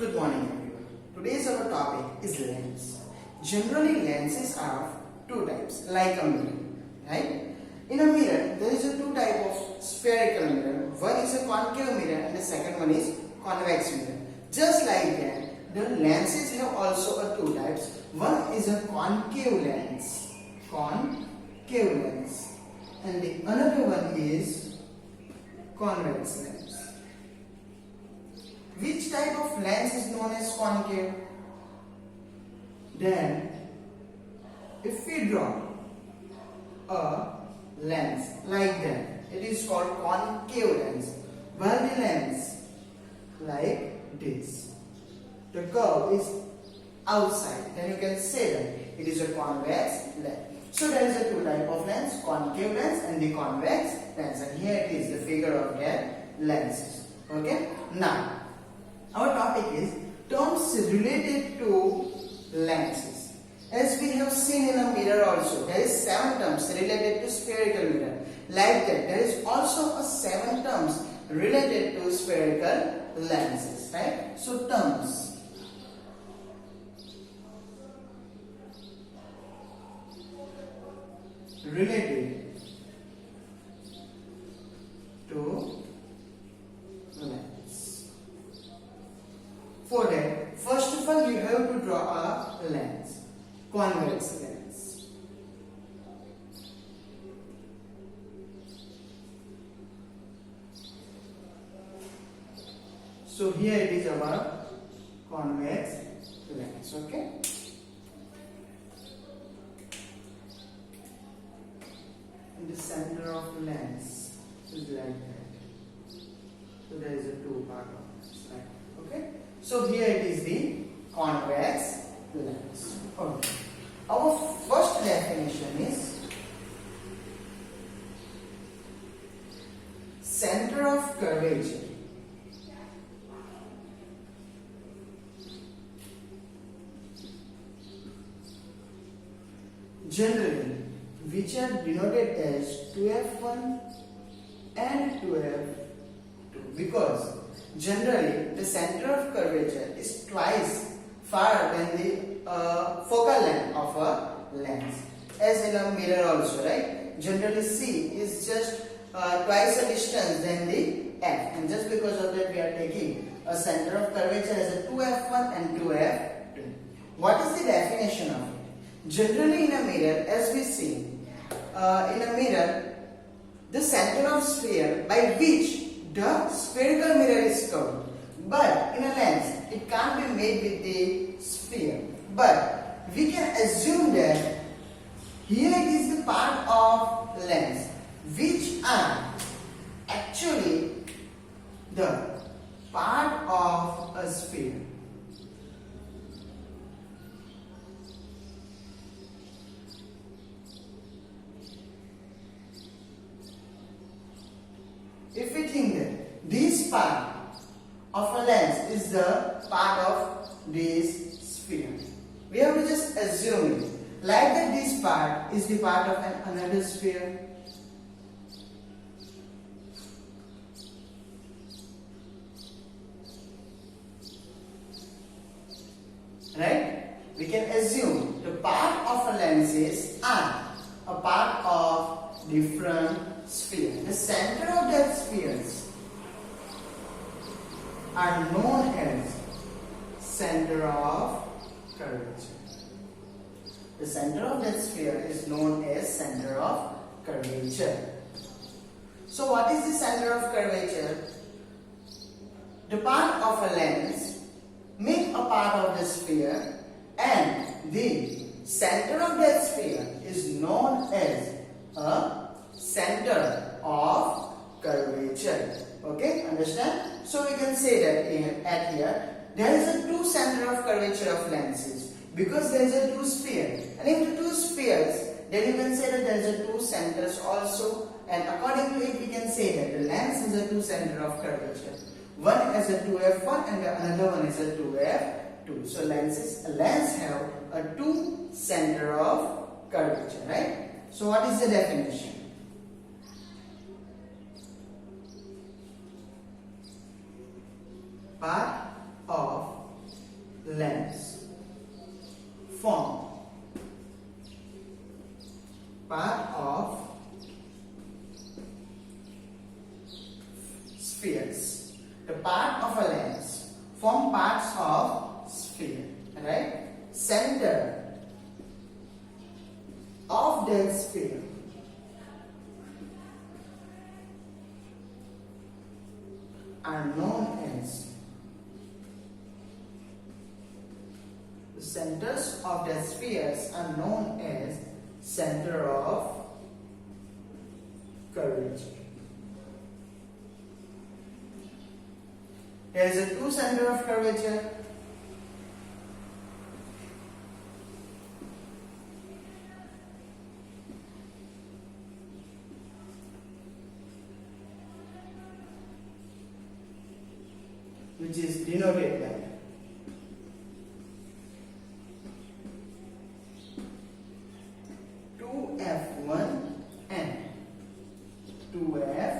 Good morning everyone. Today's our topic is lens. Generally lenses are two types like a mirror, right? In a mirror there is a two type of spherical mirror. One is a concave mirror and the second one is convex mirror. Just like that, the lenses have also a two types. One is a concave lens, and the another one is convex lens. Which type of lens is known as concave? Then, if we draw a lens like that, it is called concave lens. While the lens like this, the curve is outside, then you can say that it is a convex lens. So there is a two type of lens, concave lens and the convex lens, and here it is the figure of their lenses. Okay. Now, our topic is terms related to lenses. As we have seen in a mirror also, there is 7 terms related to spherical mirror. Like that, there is also a 7 terms related to spherical lenses, right? So terms related to lens. For that, first of all, you have to draw a lens, convex lens. So here it is our convex lens, okay? And the center of lens is like that. So there is a two part of this, right? Okay? So here it is the convex lens. Okay. Our first definition is center of curvature. Generally, which are denoted as 2f1 and 2f2, because generally the center of curvature is twice far than the focal length of a lens, as in a mirror also, right? Generally C is just twice the distance than the f, and just because of that we are taking a center of curvature as a 2f1 and 2f2. What is the definition of it? Generally in a mirror, as we see, in a mirror, the center of sphere by which the spherical mirror is curved, but in a lens it can't be made with the sphere, but we can assume that here it is the part of lens which are actually the part of a sphere. If we think that this part of a lens is the part of this sphere, we have to just assume it like that this part is the part of another sphere. Right? We can assume the part of a lenses are a part of different sphere. The center of that spheres are known as center of curvature. The center of that sphere is known as center of curvature. So what is the center of curvature? The part of a lens make a part of the sphere, and the center of that sphere is known as a center of curvature. Okay, understand? So we can say that at here there is a two center of curvature of lenses, because there is a two sphere, and if the two spheres, then you can say that there is a two centers also, and according to it we can say that the lens is a two center of curvature. One is a 2f1 and the another one is a 2f2. So lens have a two center of curvature, right? So what is the definition? Part of lengths form part of spheres. The part of a lens form parts of sphere, right? Center of that sphere are known as the centers of the spheres are known as center of curvature. There is a two center of curvature. Which is denoted by F1 and 2F.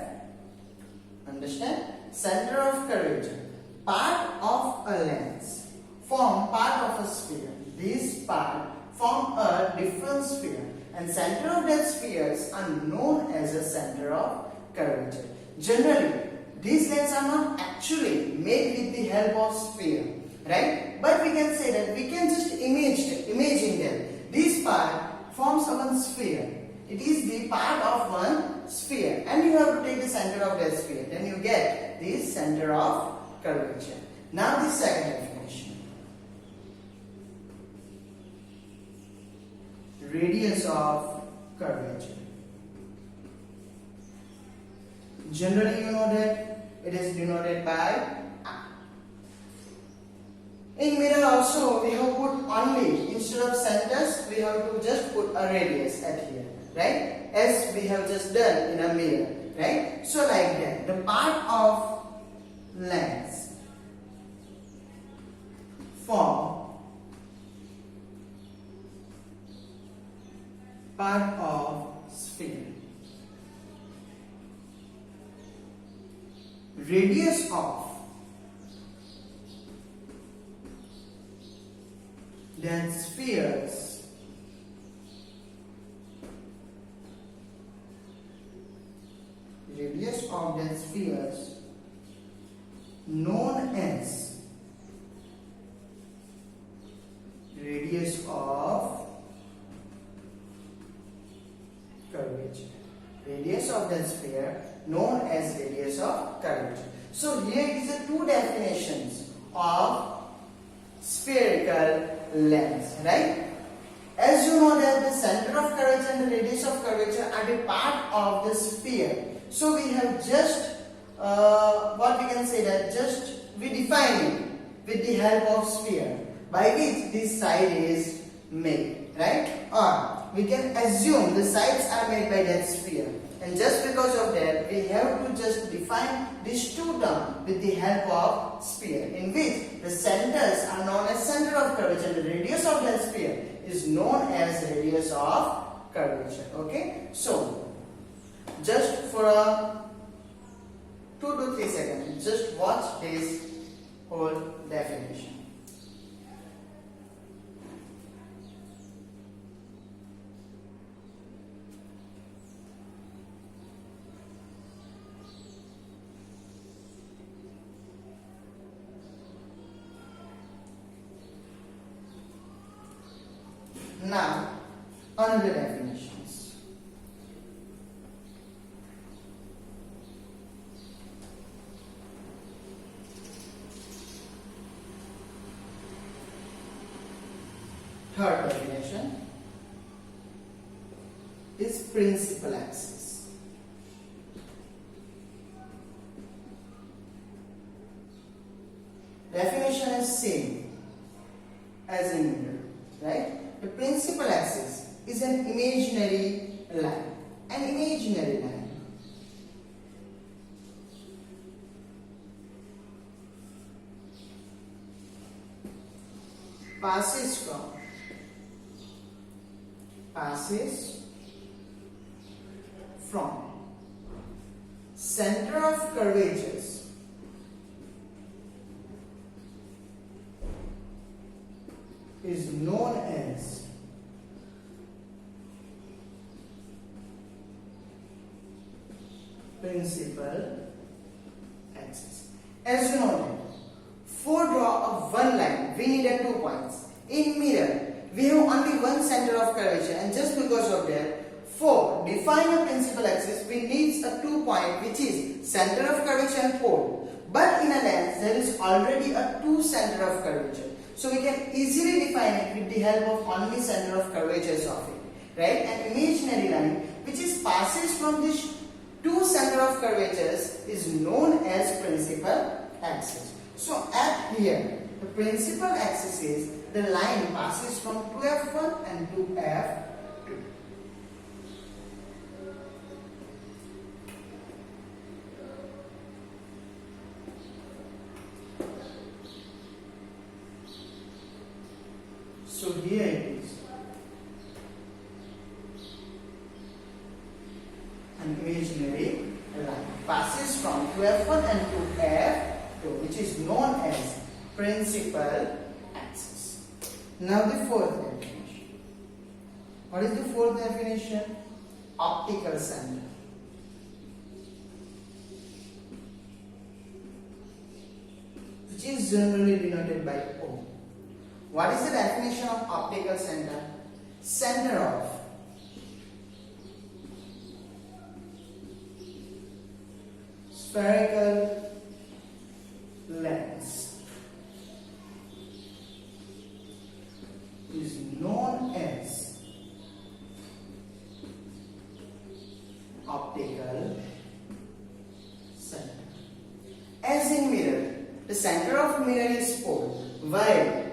Understand? Center of curvature. Part of a lens form part of a sphere. These part form a different sphere, and center of that spheres are known as a center of curvature. Generally, these lenses are not actually made with the help of sphere, right? But we can say that we can just imagine them. This part forms one sphere. It is the part of one sphere, and you have to take the center of that sphere. Then you get this center of curvature. Now the second definition. Radius of curvature. Generally, you know that it is denoted by R. In mirror also, we have put only, instead of centers, we have to just put a radius at here, right? As we have just done in a mirror, right? So like that, the part of lens form part of sphere. Radius of that spheres known as radius of curvature. Radius of that sphere known as radius of curvature. So here is the two definitions of spherical lens, right? As you know that the center of curvature and the radius of curvature are the part of the sphere. So we have just what we can say that just we define it with the help of sphere by which this side is made, right? Or we can assume the sides are made by that sphere, and just because of that we have to just define these two terms with the help of sphere, in which the centers are known as center of curvature and the radius of that sphere is known as radius of curvature. Okay, so just for a 2 to 3 seconds, just watch this whole definition. Now, another definitions. Third definition is principal axis. Definition is same as in mirror, right? The principal axis is an imaginary line. An imaginary line passes from center of curvatures is known as principal axis. As you know, for draw of one line, we needed 2 points. In mirror, we have only one center of curvature, and just because of that, for define a principal axis, we need a 2 point, which is center of curvature and pole. But in a lens, there is already a 2 center of curvature. So we can easily define it with the help of only center of curvatures of it, right? An imaginary line which is passes from this 2 center of curvatures is known as principal axis. So at here, the principal axis is the line passes from 2F1 and 2F2. So here it is an imaginary line passes from 2F1 and 2F2, which is known as principal axis. Now the fourth definition. What is the fourth definition? Optical center. Which is generally denoted by O. What is the definition of optical center? Center of spherical lens is known as optical center. As in mirror, the center of mirror is pole, while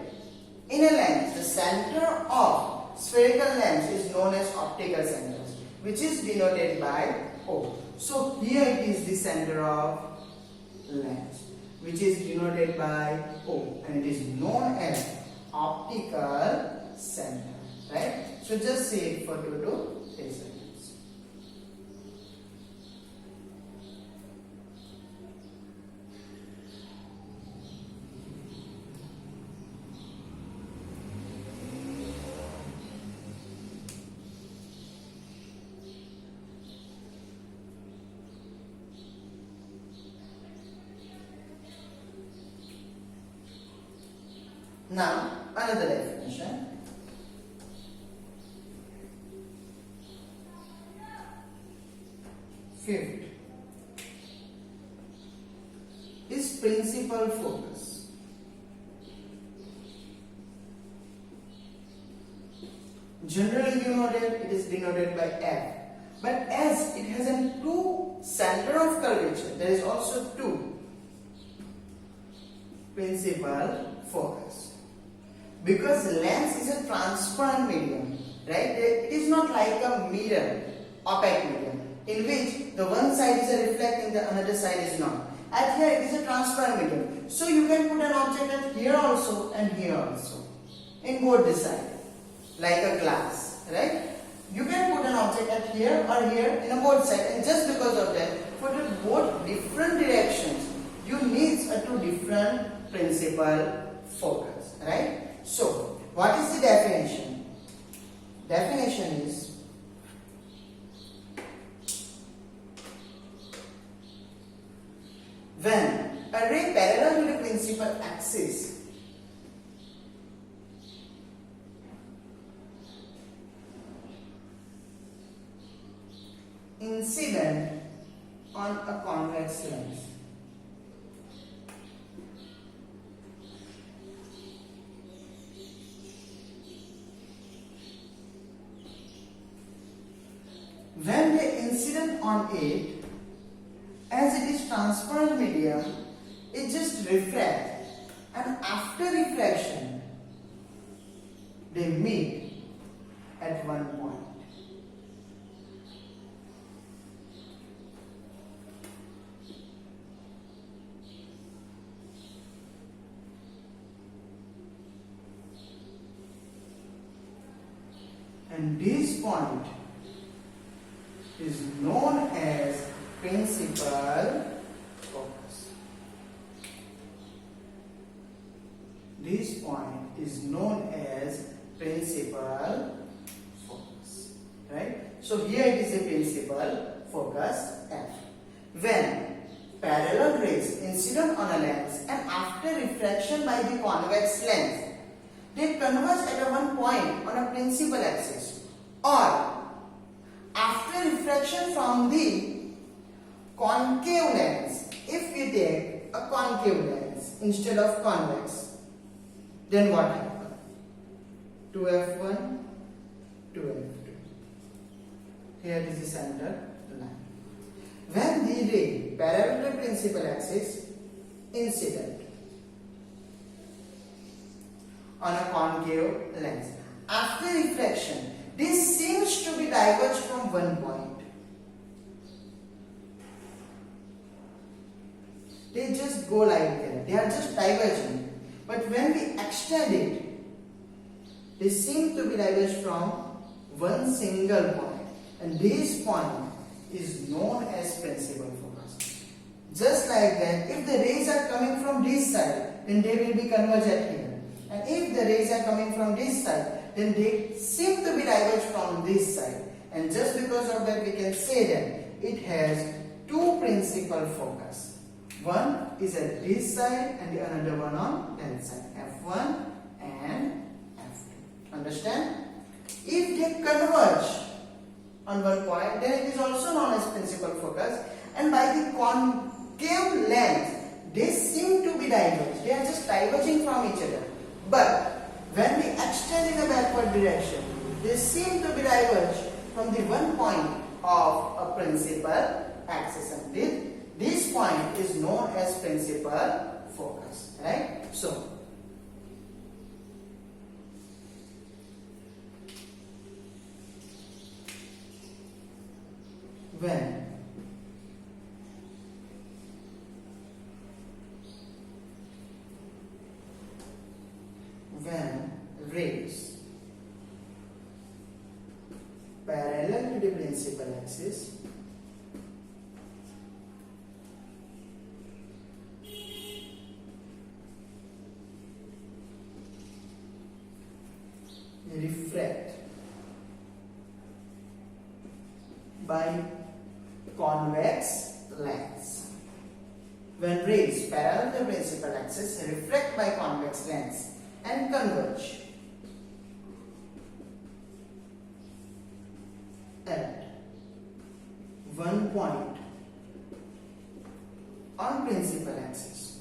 in a lens, the center of spherical lens is known as optical centers, which is denoted by O. So here it is the center of lens, which is denoted by O, and it is known as optical center, right? So just say it for 2 to 3 seconds. Now, another definition. Fifth is principal focus. Generally, you know that it is denoted by F. But as it has a 2 center of curvature, there is also 2 principal focus. Because lens is a transparent medium, right? It is not like a mirror, opaque medium, in which the one side is reflecting, the another side is not. At here it is a transparent medium. So you can put an object at here also and here also, in both the sides, like a glass, right? You can put an object at here or here in a both sides, and just because of that, for the both different directions, you need a 2 different principal focus, right? So, what is the definition? Definition is when a ray parallel to the principal axis incident on a convex lens. When they incident on it, as it is transparent medium, it just refracts, and after refraction, they meet at one point. And this point is known as principal focus. This point is known as principal focus, right? So here it is a principal focus F. When parallel rays incident on a lens and after refraction by the convex lens, they converge at one point on a principal axis, or after refraction from the concave lens, if we take a concave lens instead of convex, then what happens? 2f1, 2f2. Here is the center line. When the ray parallel to principal axis incident on a concave lens, after refraction, this seems to be diverged from one point. They just go like that. They are just diverging. But when we extend it, they seem to be diverged from one single point. And this point is known as principal focus. Just like that, if the rays are coming from this side, then they will be converged at here. And if the rays are coming from this side, then they seem to be diverged from this side. And just because of that, we can say that it has two principal focus. One is at this side and the another one on that side, F1 and F2. Understand? If they converge on one point, then it is also known as principal focus, and by the concave lens, they seem to be diverged. They are just diverging from each other. But when we extend in a backward direction, they seem to be diverged from the one point of a principal axis, and this point is known as principal focus, right? So, when rays parallel to the principal axis refract by convex lens. When rays parallel to the principal axis refract by convex lens and converge at one point on principal axis,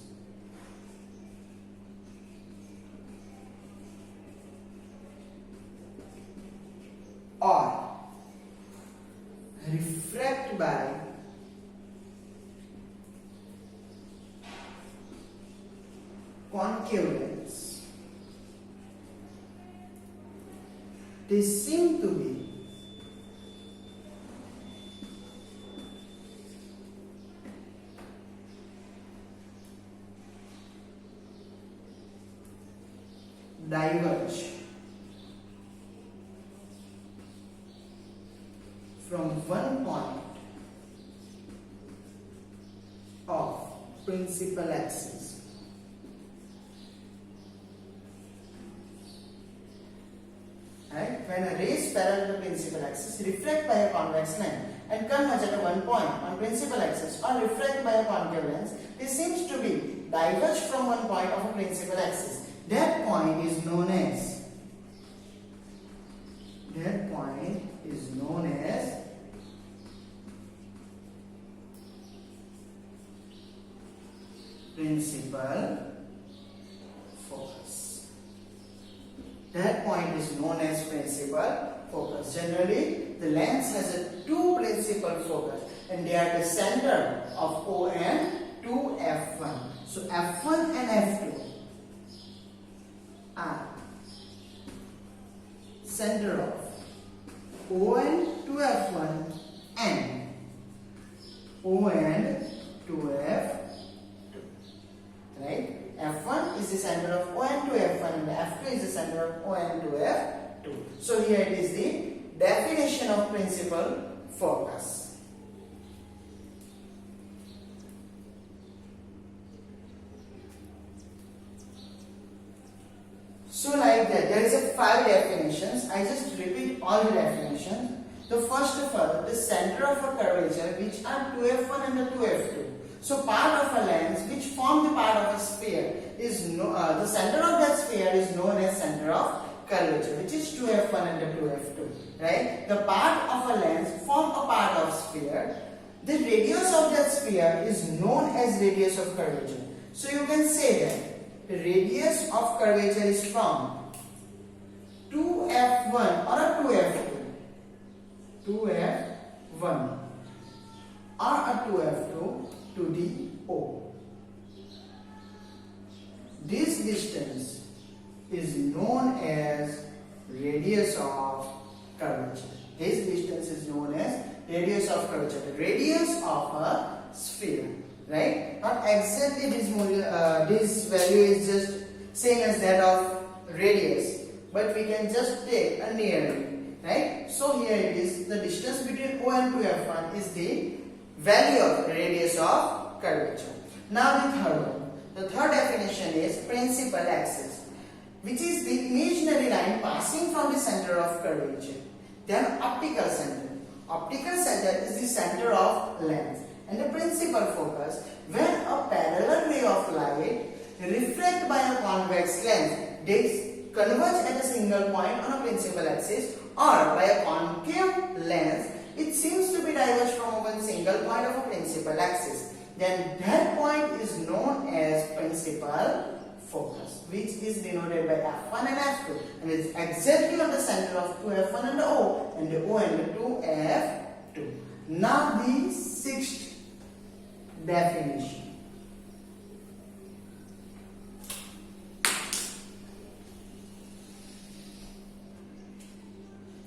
or refract by concave lens, they seem to be diverge from one point of principal axis. Right? When a ray is parallel to principal axis, refract by a convex lens and converge at one point on principal axis, or refract by a concave lens, it seems to be diverged from one point of a principal axis. That point is known as principal focus. That point is known as principal focus. Generally, the lens has two principal focus, and they are the center of O and 2F1. So F1 and F2 are center of O and 2F1 and O and 2F2. Right? F1 is the center of O and 2F1 and F2 is the center of O and 2F2. So here it is the definition of principal focus. So like that, there is a 5 definitions. I just repeat all the definitions. The first of all, the center of a curvature, which are 2f1 and the 2f2. So part of a lens which form the part of a sphere is the center of that sphere is known as center of curvature, which is 2f1 and the 2f2. Right? The part of a lens form a part of sphere. The radius of that sphere is known as radius of curvature. So you can say that the radius of curvature is from 2f1 or a 2f2. 2f1 or a 2f2 to the O. This distance is known as radius of curvature. This distance is known as radius of curvature. The radius of a sphere, right? Not exactly this value is just same as that of radius, but we can just take a nearly, right? So here it is, the distance between O and 2f1 is the value of radius of curvature. Now the third one. The third definition is principal axis, which is the imaginary line passing from the center of curvature. Then optical center. Optical center is the center of lens and the principal focus when a parallel ray of light refract by a convex lens, they converge at a single point on a principal axis, or by a concave lens it seems to be diverged from one single point of a principal axis. Then that point is known as principal focus, which is denoted by f1 and f2, and it's exactly on the center of 2f1 and the O, and the O and the 2f2. Now the sixth definition.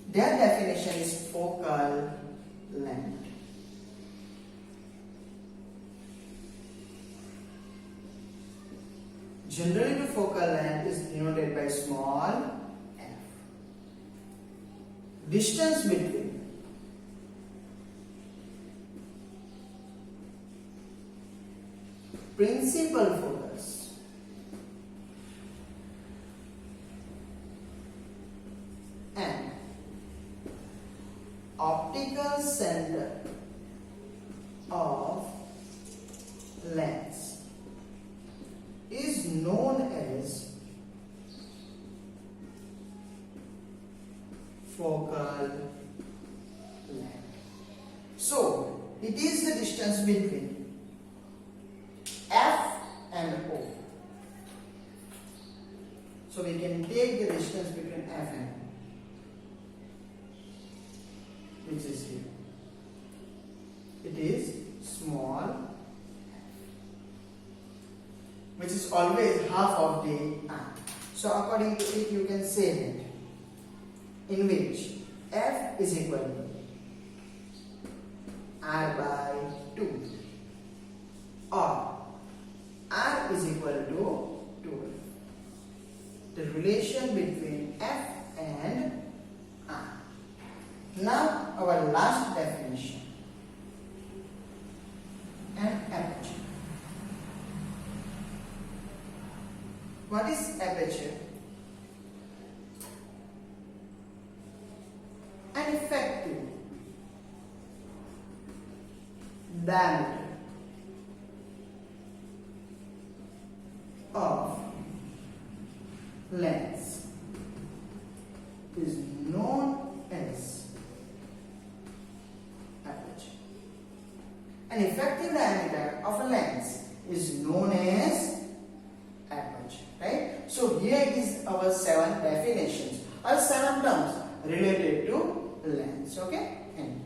Their definition is focal length. Generally, the focal length is denoted by small f. Distance between principal focus and optical center of lens is known as focal length. So, it is the distance between F and O. So, we can take the distance between F and O, which is here. It is small, which is always half of the r. So according to it, you can say that in which f is equal to r by 2 or r is equal to 2. The relation between f and r. Now our last definition, an aperture. What is aperture? An effective diameter of lens is known as aperture. An effective diameter of a lens is known as aperture, right? So here is our 7 definitions or 7 terms related to lens, okay? And